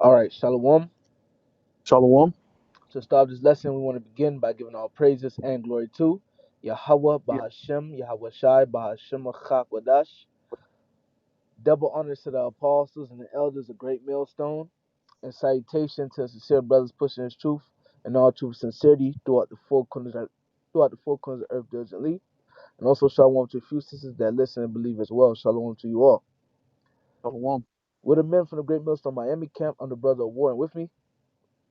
All right, Shalom. Shalom. To start this lesson, we want to begin by giving all praises and glory to Yahweh Yeah. Bahashem, Yahweh Shai Bahashem Wadash. Double honors to the apostles and the elders of Great Millstone, and salutation to sincere brothers pushing his truth and all truth and sincerity throughout the four corners of earth diligently. And also shalom to a few sisters that listen and believe as well. Shalom to you all. Shalom. We're the men from the Great Millstone Miami camp. I'm the brother of Warren with me.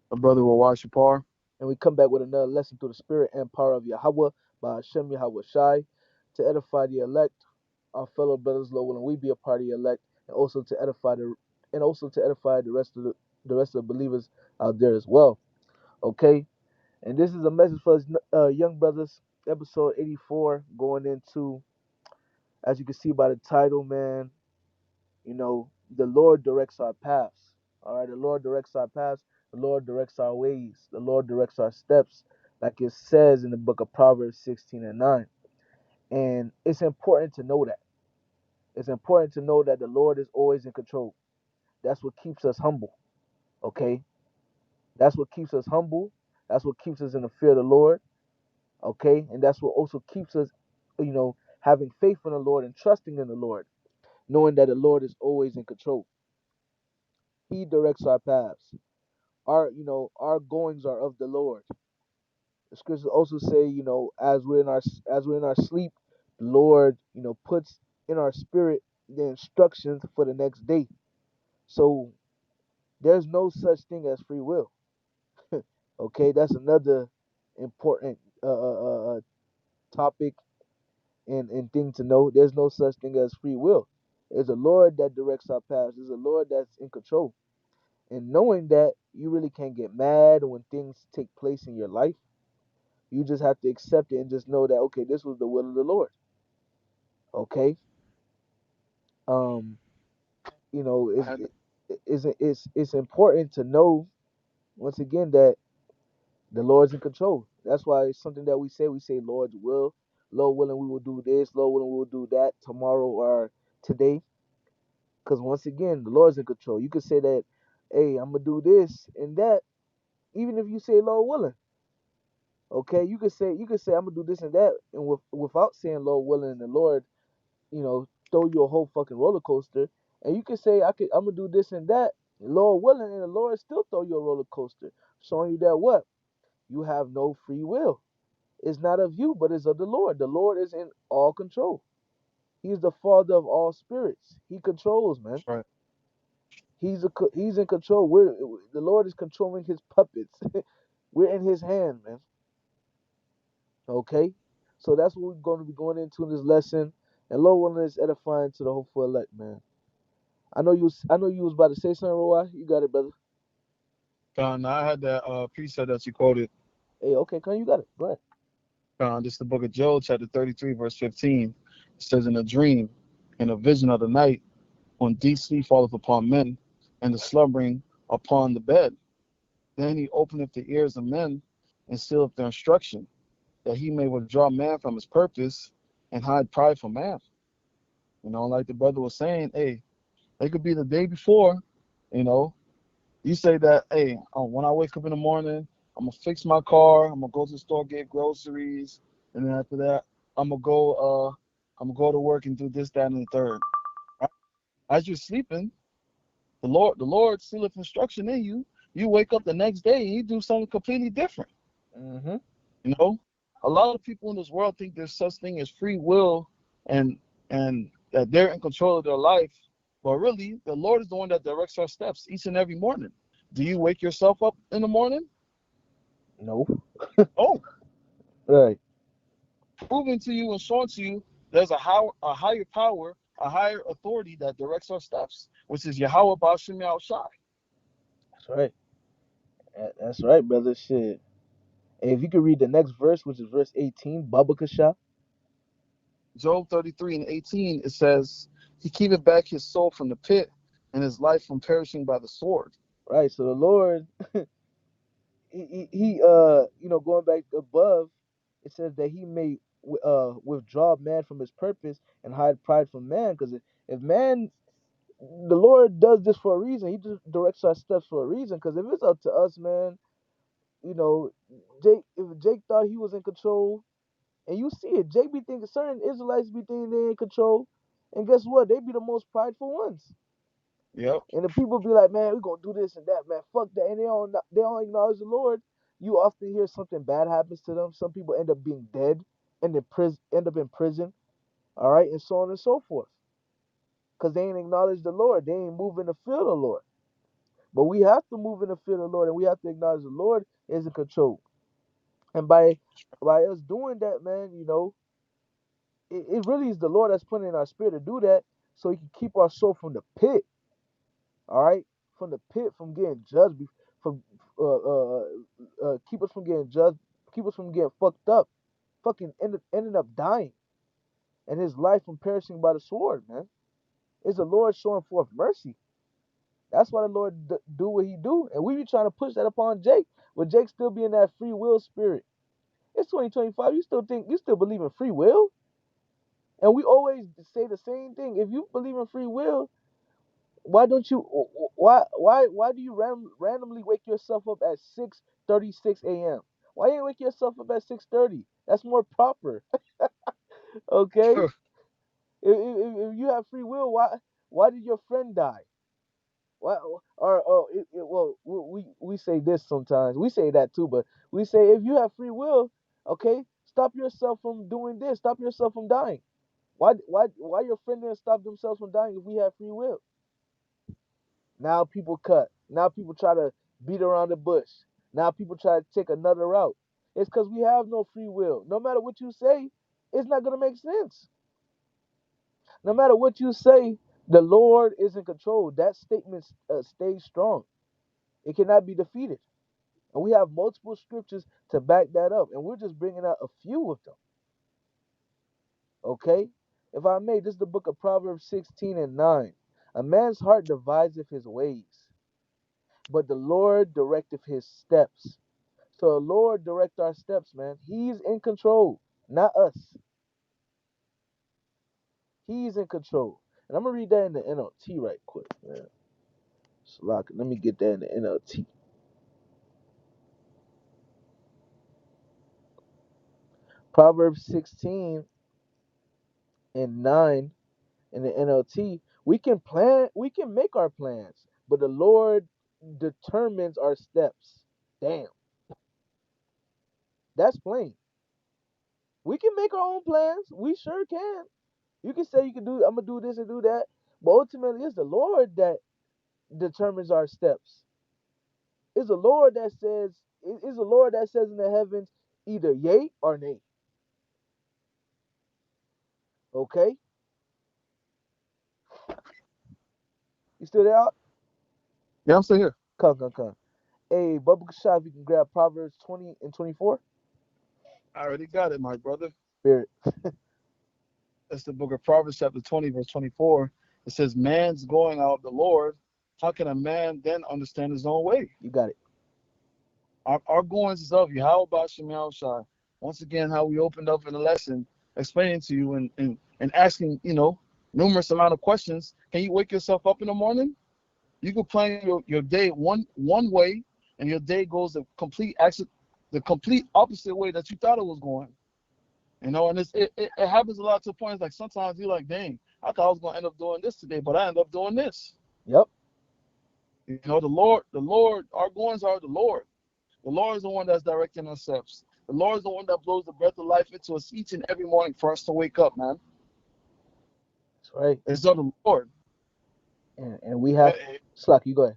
My brother will watch Shapar. And we come back with another lesson through the spirit and power of Yahweh by Hashem Yahweh Shai to edify the elect, our fellow brothers, Lord willing, we be a part of the elect, and also to edify the rest of the believers out there as well. Okay, and this is a message for us young brothers, episode 84, going into, as you can see by the title, man. The Lord directs our paths. All right, the Lord directs our paths. The Lord directs our ways. The Lord directs our steps, like it says in the book of Proverbs 16 and 9. And it's important to know that. It's important to know that the Lord is always in control. That's what keeps us humble. Okay, that's what keeps us humble. That's what keeps us in the fear of the Lord. Okay, and that's what also keeps us, having faith in the Lord and trusting in the Lord, knowing that the Lord is always in control. He directs our paths. Our goings are of the Lord. The scriptures also say, as we're in our sleep, the Lord, puts in our spirit the instructions for the next day. So there's no such thing as free will. Okay, that's another important topic and thing to know. There's no such thing as free will. It's a Lord that directs our paths. It's a Lord that's in control. And knowing that, you really can't get mad when things take place in your life. You just have to accept it and just know that, okay, this was the will of the Lord. Okay. Um, you know, I it's had it's important to know once again that the Lord's in control. That's why it's something that we say. We say, Lord's will. Lord willing, we will do this. Lord willing, we will do that tomorrow or today. Because once again, the Lord's in control. You could say that, hey, I'm gonna do this and that, even if you say Lord willing. Okay, you could say I'm gonna do this and that, and without saying Lord willing, and the Lord, throw you a whole fucking roller coaster, and you could say I'm gonna do this and that, Lord willing, and the Lord still throw you a roller coaster, showing you that what you have no free will. It's not of you, but it's of the Lord. The Lord is in all control. He's the Father of all spirits. He controls, man. that's right. He's in control. The Lord is controlling His puppets. We're in His hand, man. Okay, so that's what we're going to be going into in this lesson, and Lord willing, is edifying to the hopeful elect, man. I know you was about to say something, Roy. You got it, brother. Now I had that precept that you quoted. Hey, okay, Con, you got it. Go ahead. This is the book of Job, chapter 33, verse 15. It says, in a dream, in a vision of the night, when deep sleep falleth upon men, and the slumbering upon the bed, then he openeth the ears of men, and sealeth their instruction, that he may withdraw man from his purpose, and hide pride from man. Like the brother was saying, hey, it could be the day before, you know, you say that, hey, when I wake up in the morning, I'm gonna fix my car. I'm gonna go to the store, get groceries, and then after that, I'm gonna go. I'm gonna go to work and do this, that, and the third. Right? As you're sleeping, the Lord sealeth instruction in you. You wake up the next day and you do something completely different. Mm-hmm. You know, a lot of people in this world think there's such thing as free will, and and that they're in control of their life. But really, the Lord is the one that directs our steps each and every morning. Do you wake yourself up in the morning? No. Oh, Right. proving to you and showing to you there's a higher power, a higher authority that directs our steps, which is Yahweh Bashim Shai. That's right. That's right, brother. Shit. Hey, if you could read the next verse, which is verse 18, Baba Kasha. Job 33 and 18, it says, he keepeth back his soul from the pit and his life from perishing by the sword. Right. So the Lord, going back above, it says that He may withdraw man from his purpose and hide pride from man, because if man, The Lord does this for a reason. He just directs our steps for a reason. Because if it's up to us, man, you know, if Jake thought he was in control, and you see it, Jake be thinking certain Israelites be thinking they in control, and guess what? They be the most prideful ones. Yep. And the people be like, man, we gonna do this and that, man. Fuck that, and they don't acknowledge the Lord. You often hear something bad happens to them. Some people end up being dead and end up in prison. All right, and so on and so forth, because they ain't acknowledge the Lord. They ain't moving the field of the Lord. But we have to move in the fear of the Lord, and we have to acknowledge the Lord is in control. And by us doing that, man, it really is the Lord that's putting in our spirit to do that, so He can keep our soul from the pit. All right, from the pit, from getting judged, from keep us from getting judged, keep us from getting fucked up, ending up dying, and His life from perishing by the sword, man. It's the Lord showing forth mercy. That's why the Lord do what He do, and we be trying to push that upon Jake, but Jake still be in that free will spirit. It's 2025. You still believe in free will, and we always say the same thing. If you believe in free will, why don't you? Why do you randomly wake yourself up at 6:36 a.m.? Why you ain't wake yourself up at 6:30? That's more proper. Okay. If you have free will, why did your friend die? Why, or well, we say this sometimes. We say that too, but we say if you have free will, okay, stop yourself from doing this. Stop yourself from dying. Why your friend didn't stop themselves from dying if we have free will? Now people cut. Now people try to beat around the bush. Now people try to take another route. It's because we have no free will. No matter what you say, it's not gonna make sense. No matter what you say, the Lord is in control. That statement stays strong. It cannot be defeated. And we have multiple scriptures to back that up. And we're just bringing out a few of them. Okay? If I may, this is the book of Proverbs 16 and 9. A man's heart deviseth his ways, but the Lord directeth his steps. So the Lord direct our steps, man. He's in control, not us. He's in control. And I'm gonna read that in the NLT right quick, man. So let me get that in the NLT. Proverbs 16 and 9 in the NLT. We can make our plans, but the Lord determines our steps. Damn, that's plain. We can make our own plans. We sure can. You can say you can do. I'm gonna do this and do that, but ultimately, it's the Lord that determines our steps. It's the Lord that says. It's the Lord that says in the heavens either yay or nay. Okay, you still there? Yeah, I'm still here. Come. Hey, Bubba Shop, you can grab Proverbs 20 and 24. I already got it, my brother. Spirit, That's the book of Proverbs, chapter 20, verse 24. It says, man's going out of the Lord. How can a man then understand his own way? you got it. Our goings is of you. How about Shemal Shai? Once again, how we opened up in the lesson, explaining to you and asking, numerous amount of questions. Can you wake yourself up in the morning? You can plan your day one way, and your day goes the complete opposite way that you thought it was going. And it happens a lot to points like sometimes you're like, dang, I thought I was gonna end up doing this today, but I end up doing this. Yep, The Lord, our goings are the Lord. The Lord is the one that's directing our steps. The Lord is the one that blows the breath of life into us each and every morning for us to wake up, man. that's right. It's of the Lord. And we have Slack. You go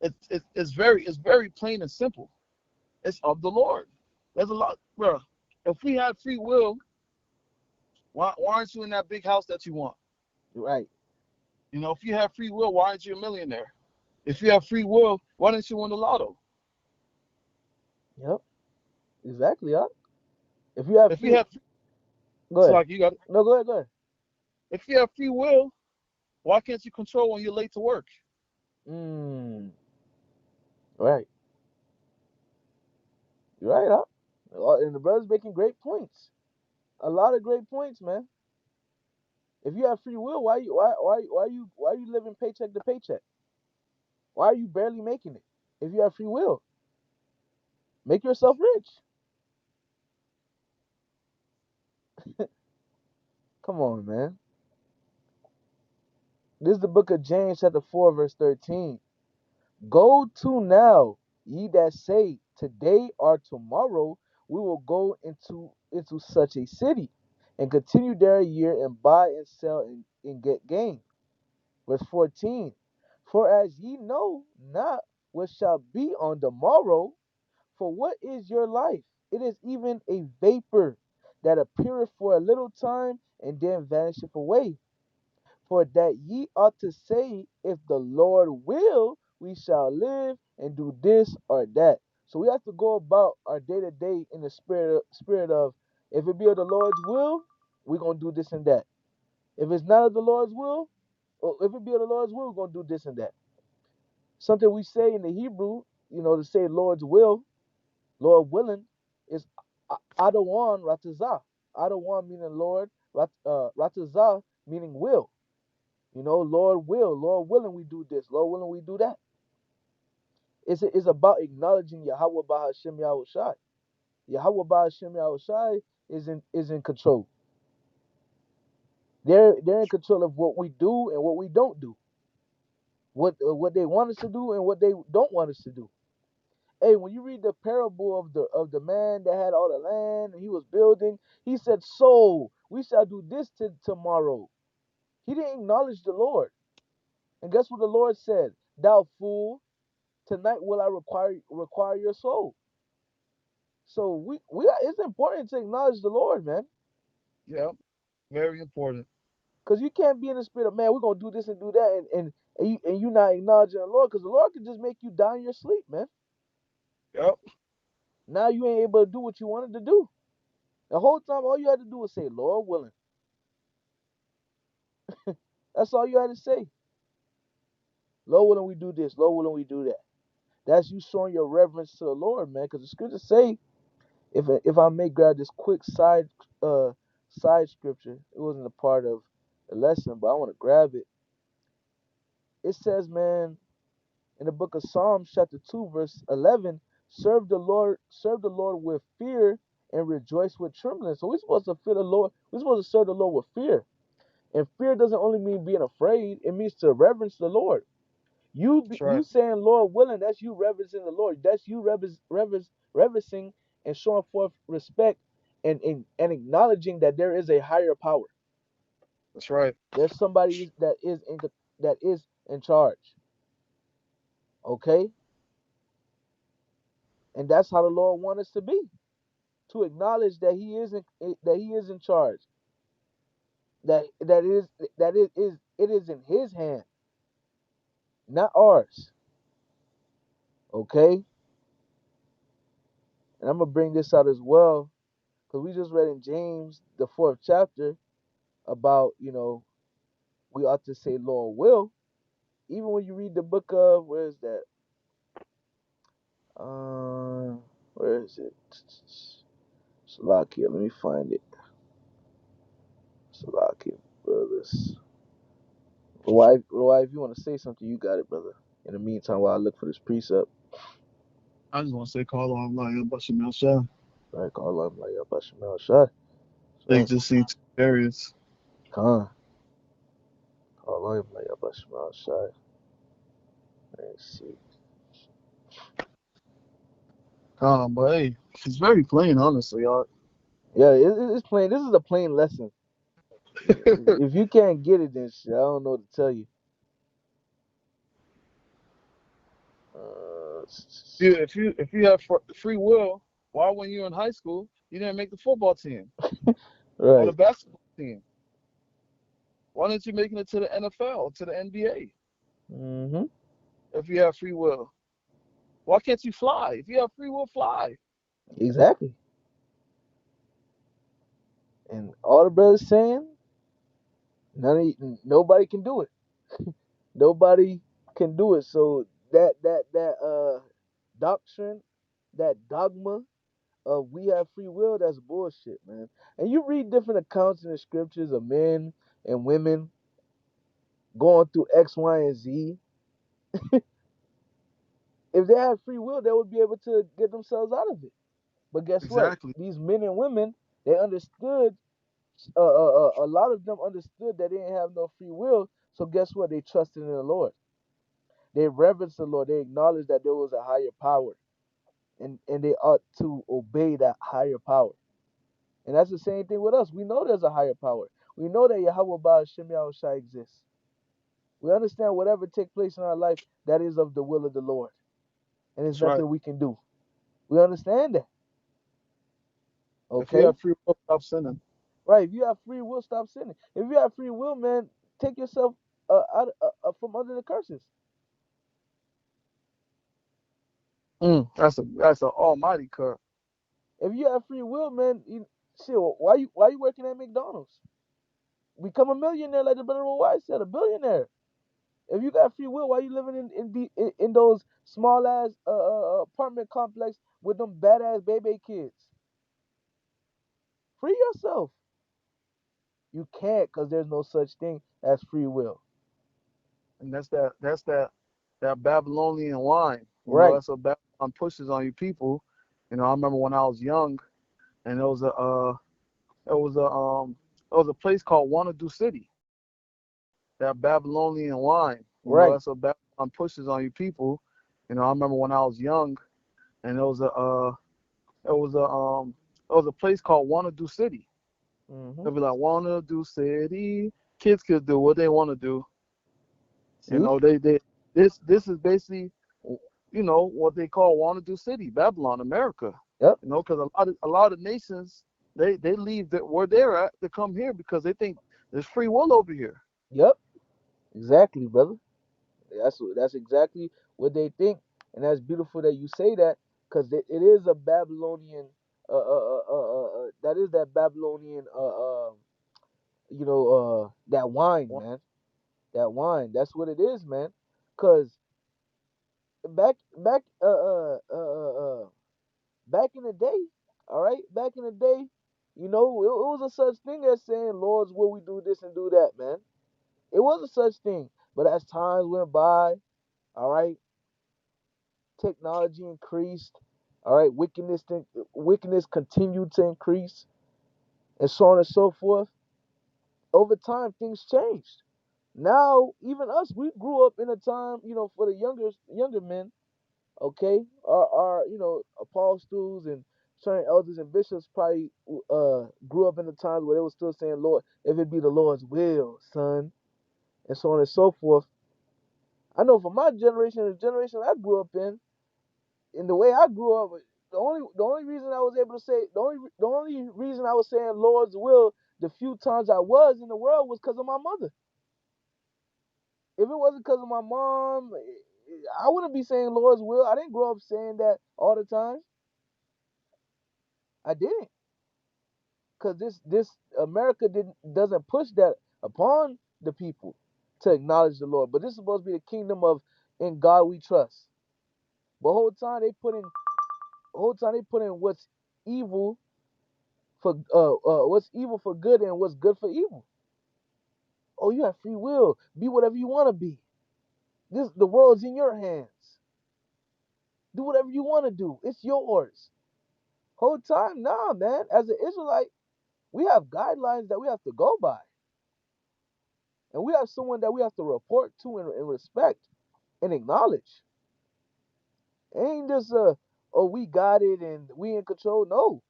ahead. It's very plain and simple. It's of the Lord. There's a lot, bro. If we had free will, why aren't you in that big house that you want? You're right. If you have free will, why aren't you a millionaire? If you have free will, why didn't you win the lotto? Yep, exactly. Huh? If you have If you free, have, go it's ahead. like you got. No, go ahead. Go ahead. If you have free will, why can't you control when you're late to work? Mm, right. You're right. Huh? And the brother's making great points. A lot of great points, man. If you have free will, why you living paycheck to paycheck? Why are you barely making it? If you have free will, make yourself rich. Come on, man. This is the book of James, chapter 4, verse 13. Go to now, ye that say, today or tomorrow we will go into such a city, and continue there a year, and buy and sell, and get gain. Verse 14. For as ye know not what shall be on the morrow, for what is your life? It is even a vapor that appeareth for a little time, and then vanisheth away. For that ye ought to say, if the Lord will, we shall live and do this or that. So we have to go about our day to day in the spirit of, if it be of the Lord's will, we're gonna do this and that. If it's not of the Lord's will, or if it be of the Lord's will, we're gonna do this and that. Something we say in the Hebrew, to say Lord's will, Lord willing, is Adawan Ratazah. Adawan meaning Lord, Ratazah meaning will. Lord will, Lord willing, we do this. Lord willing, we do that. It's about acknowledging Yahweh Bahashem Yahweh Shai. Yahweh Bahashem Yahweh Shai is in control. They're in control of what we do and what we don't do. What they want us to do and what they don't want us to do. Hey, when you read the parable of the man that had all the land and he was building, he said, "So we shall do this tomorrow." He didn't acknowledge the Lord, and guess what the Lord said? "Thou fool, tonight will I require your soul." So it's important to acknowledge the Lord, man, Yep. Very important. because you can't be in the spirit of, man, we're gonna do this and do that, and you not acknowledging the Lord, because the Lord can just make you die in your sleep, man. Yep. Now you ain't able to do what you wanted to do. The whole time, all you had to do was say, "Lord willing." That's all you had to say. "Lord willing, we do this. Lord willing, we do that." That's you showing your reverence to the Lord, man. Because the scriptures say, if I may grab this quick side scripture, it wasn't a part of the lesson, but I want to grab it. It says, man, in the book of Psalms, chapter 2, verse 11, serve the Lord with fear and rejoice with trembling. So we're supposed to fear the Lord. We're supposed to serve the Lord with fear. And fear doesn't only mean being afraid, it means to reverence the Lord. That's You right. saying Lord willing, that's you reverencing the Lord. That's you reverencing and showing forth respect, and acknowledging that there is a higher power. That's right. There's somebody that is in charge. Okay? And that's how the Lord wants us to be. To acknowledge that He is in charge. That it is in His hand, not ours. Okay? And I'm gonna bring this out as well, because we just read in James, the fourth chapter, about, we ought to say Lord will. Even when you read the book of, where is that? Where is it? Salakia, let me find it. Salakia, brothers. Roy, if you want to say something, you got it, brother. In the meantime, while I look for this precept, I just want to say call on like Bashim El Shah. right? Call up like Bashimel Shah. They So, just see two areas. Khan. Call up like Bashimel Shah. Let's see. But hey, it's very plain, honestly, y'all. Yeah, it's plain. This is a plain lesson. If you can't get it, then shit, I don't know what to tell you. Uh, If you have free will, why when you were in high school you didn't make the football team or the right. basketball team? Why didn't you make it to the NFL, to the NBA? Mm-hmm. If you have free will, why can't you fly? If you have free will, fly. Exactly. And all the brothers saying, nobody can do it. Nobody can do it. So that doctrine, that dogma of we have free will, that's bullshit, man. And you read different accounts in the scriptures of men. and women going through X, Y, and Z. If they had free will, they would be able to get themselves out of it. But guess what? Exactly. These men and women, they understood. A lot of them understood that they didn't have no free will. So guess what? They trusted in the Lord. They reverenced the Lord. They acknowledged that there was a higher power, and they ought to obey that higher power. And that's the same thing with us. We know there's a higher power. We know that Yahweh Ba'ashem Yahushai exists. We understand whatever takes place in our life, that is of the will of the Lord. And there's That's right. nothing we can do. We understand that. If you Okay? have free will, stop sinning. Right. If you have free will, stop sinning. If you have free will, man, take yourself out from under the curses. That's a almighty curse. If you have free will, man, shit, why you working at McDonald's? Become a millionaire, like the brother White said, a billionaire. If you got free will, why you living in those small ass apartment complex with them badass baby kids? Free yourself. You can't, cause there's no such thing as free will. And that's that Babylonian wine. Right. That's what Babylon pushes on you people. I remember when I was young, and there was a place called Wanadu City. That Babylonian wine. Right. That's what Babylon pushes on you people. I remember when I was young, and there was a place called Wanadu City. Hmm. They'll be like Wanadu City. Kids could do what they want to do. See. They this is basically what they call Wanadu City, Babylon, America. Yep. Because a lot of nations they leave where they're at to come here because they think there's free will over here. Yep. Exactly, brother. That's exactly what they think, and that's beautiful that you say that, because it is a Babylonian. That is that Babylonian. That wine, man. That wine. That's what it is, man. Cause back back in the day, all right, back in the day, it was a such thing as saying, "Lord's will we do this and do that," man. It was a such thing, but as times went by, all right, technology increased, all right, wickedness continued to increase, and so on and so forth. Over time, things changed. Now, even us, we grew up in a time, for the younger men, okay, our apostles and certain elders and bishops probably grew up in the times where they were still saying, "Lord, if it be the Lord's will, son," and so on and so forth. I know for my generation, the generation I grew up in the way I grew up, the only reason I was able to say the only reason I was saying Lord's will the few times I was in the world was because of my mother. If it wasn't because of my mom, I wouldn't be saying Lord's will. I didn't grow up saying that all the time. I didn't, because this America doesn't push that upon the people to acknowledge the Lord. But this is supposed to be the kingdom of in God we trust. But whole time they put in evil what's evil for good and what's good for evil. Oh, you have free will. Be whatever you want to be. The world's in your hands. Do whatever you want to do. It's yours. Whole time, nah, man. As an Israelite, we have guidelines that we have to go by, and we have someone that we have to report to and respect and acknowledge. It ain't just oh, we got it and we in control. No,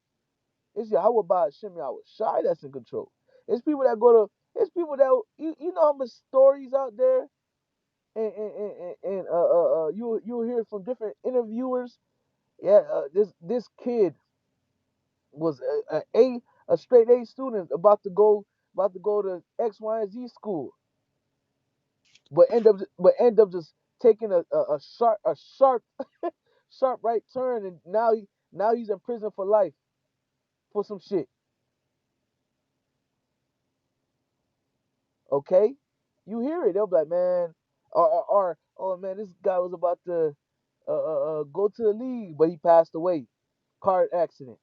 it's Yahweh by Hashem Yahweh Shai that's in control. It's people that go to. It's people that you know how much stories out there, and you'll hear from different interviewers. Yeah, this kid was a straight A student about to go to X, Y, and Z school, but end up just taking a sharp sharp right turn, and now he's in prison for life for some shit. Okay, you hear it, they'll be like, man, or oh man, this guy was about to go to the league, but he passed away, car accident.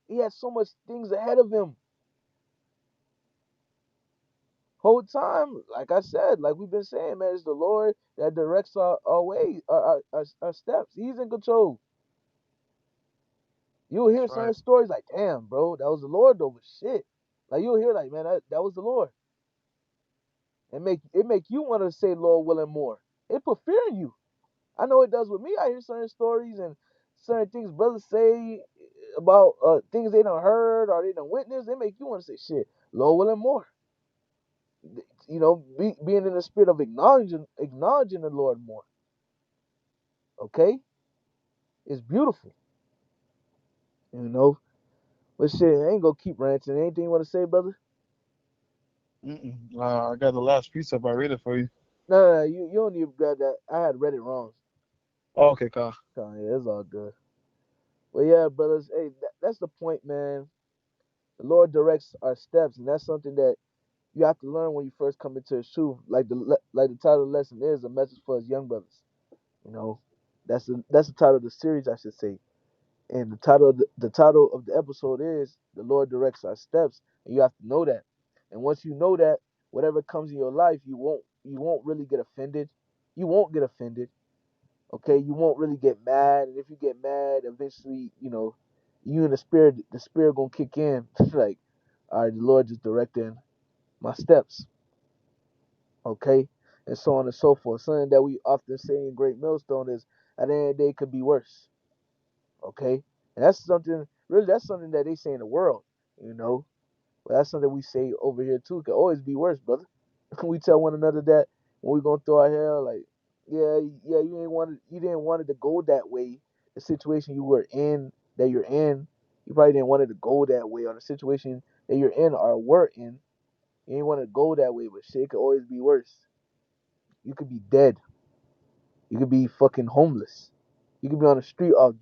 He had so much things ahead of him. Whole time, like I said, like we've been saying, man, it's the Lord that directs our way, our steps. He's in control. You'll hear That's certain right. stories like, damn, bro, that was the Lord though, but shit. Like you'll hear like, man, that was the Lord. It make you want to say Lord willing more. It put fear in you. I know it does with me. I hear certain stories and certain things brothers say about things they done heard or they done witnessed. They make you want to say shit, Lord willing more. Being in the spirit of acknowledging the Lord more. Okay, it's beautiful. You know, but shit, I ain't gonna keep ranting. Anything you want to say, brother? I got the last precept. I read it for you. No, you don't need to grab that. I had read it wrong. Oh, okay, Kyle. Yeah, it's all good. But yeah, brothers, hey, that's the point, man. The Lord directs our steps, and that's something that you have to learn when you first come into His truth. Like the title of the lesson is a message for us young brothers. You know, that's the title of the series, I should say. And the title of the episode is "The Lord Directs Our Steps," and you have to know that. And once you know that, whatever comes in your life, you won't really get offended. You won't get offended. Okay, you won't really get mad. And if you get mad, eventually, you and the spirit gonna kick in. Like, all right, the Lord just directing my steps. Okay, and so on and so forth. Something that we often say in Great Millstone is, at the end of the day, it could be worse. Okay, and that's something that they say in the world, you know. But that's something we say over here too. It could always be worse, brother. We tell one another that when we gonna throw our hair, like, yeah, you didn't want it to go that way. The situation you were in, that you're in, you probably didn't want it to go that way, or the situation that you're in or were in, you didn't want it to go that way. But shit could always be worse. You could be dead. You could be fucking homeless. You could be on the street of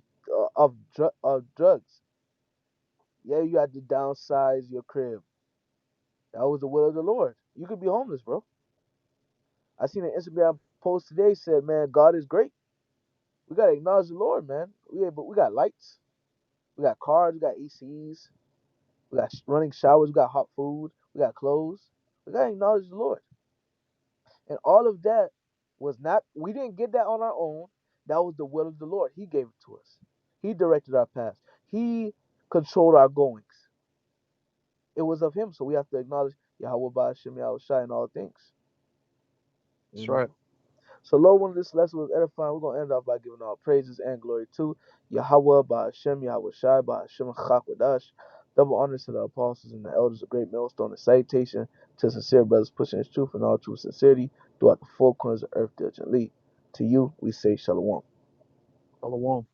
drugs. Yeah, you had to downsize your crib. That was the will of the Lord. You could be homeless, bro. I seen an Instagram post today said, "Man, God is great. We gotta acknowledge the Lord, man. But we got lights, we got cars, we got ACs, we got running showers, we got hot food, we got clothes. We gotta acknowledge the Lord." And all of that was not. We didn't get that on our own. That was the will of the Lord. He gave it to us. He directed our paths. He controlled our goings. It was of Him, so we have to acknowledge Yahweh Ba'ashem Yahweh Shai in all things. You That's know. right. So, Lord, when this lesson was edifying, we're going to end off by giving all praises and glory to Yahweh, Ba'ashem, Yahweh Shai, Ba'ashem, Chakwadash. Double honors to the apostles and the elders of Great Millstone, and salutation to sincere brothers pushing His truth in all true sincerity throughout the four corners of earth diligently. To you, we say Shalom. Shalom.